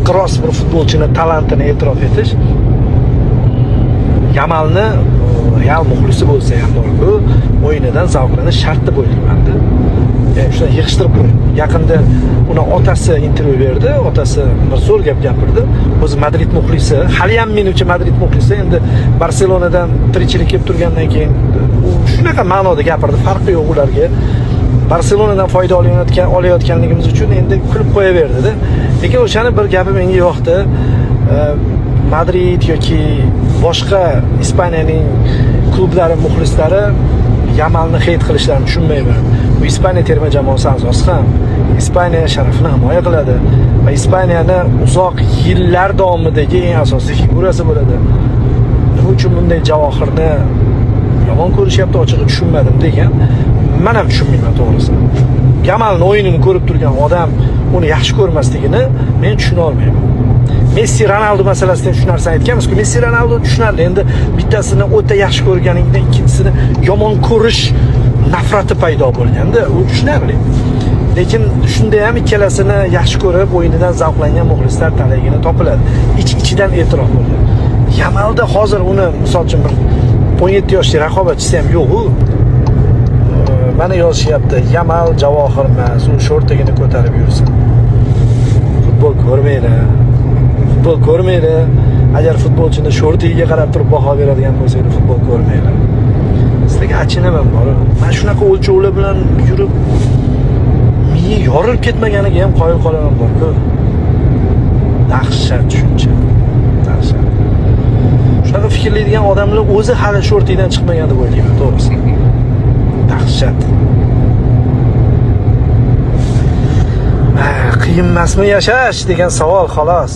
inqiroz bir futbolchini talantini e'tirof etish Yamalni Real muxlisi bo'lsa ham borku, o'yinidan zavqlanish shart deb o'ylayman-da. Shuni yig'ishtirib qo'ying. Yaqinda uni otasi intervyu berdi, otasi bir zo'r gap gapirdi. O'zi Madrid muxlisi, hali ham menimcha Madrid muxlisi, endi Barselonadan tirikchilik kelib turgandan keyin u shunaqa ma'noda gapirdi, farqi yo'q ularga. Barselonadan foyda olayotganligimiz uchun endi kulib qo'yaverdi-da. Lekin o'shani bir gapi menga yoqdi. Madrid yoki boshqa Ispaniyaning klublari muxlislari Yamalni heyt qilishlarini tushunmayman. Bu Ispaniya terma jamoasi a'zosi ham Ispaniya sharafini himoya qiladi va Ispaniyani uzoq yillar davomidagi eng asosiy figurasi bo'ladi. Nima uchun bunday javohirni yomon ko'rishyapti, ochig'i tushunmadim degan. Men ham tushunmayman to'g'risi. Yamalni o'yinini ko'rib turgan odam uni yaxshi ko'rmasligini men tushuna olmayman. Messi, Ronaldo masalasida shu narsani aytganmiz-ku. Messi, Ronaldo tushunarli. Endi bittasini o'ta yaxshi ko'rganingda ikkinchisini yomon ko'rish nafrati paydo bo'lganda, u tushunarli. Lekin shunda ham ikkalasini yaxshi ko'rib, o'yinidan zavqlangan muxlislar talaygina topiladi. Ich-ichidan e'tirof bo'ladi. Yamalda hozir uni, misol uchun, bir 17 yoshli raqobatchisi ham yo'q-ku. Mana yozishyapti, Yamal javohir emas, u sho'rtagini ko'tarib yursin. Futbol ko'rmaydi. Agar futbolchini sho'rtiga qarab turib baho beradigan bo'lsangiz, futbol ko'rmaydi. Sizlarga achinaman bor. Men shunaqa o'lchovlar bilan yurib miyi yorilib ketmaganiga ham qoyil qolaman bor-ku. Dahshat tushuncha. Dahshat. Shunaqa fikrlaydigan odamlar o'zi hali sho'rtidan chiqmagan deb o'ylayman, to'g'risi. Dahshat. Qiyin emasmi yashash degan savol xolos.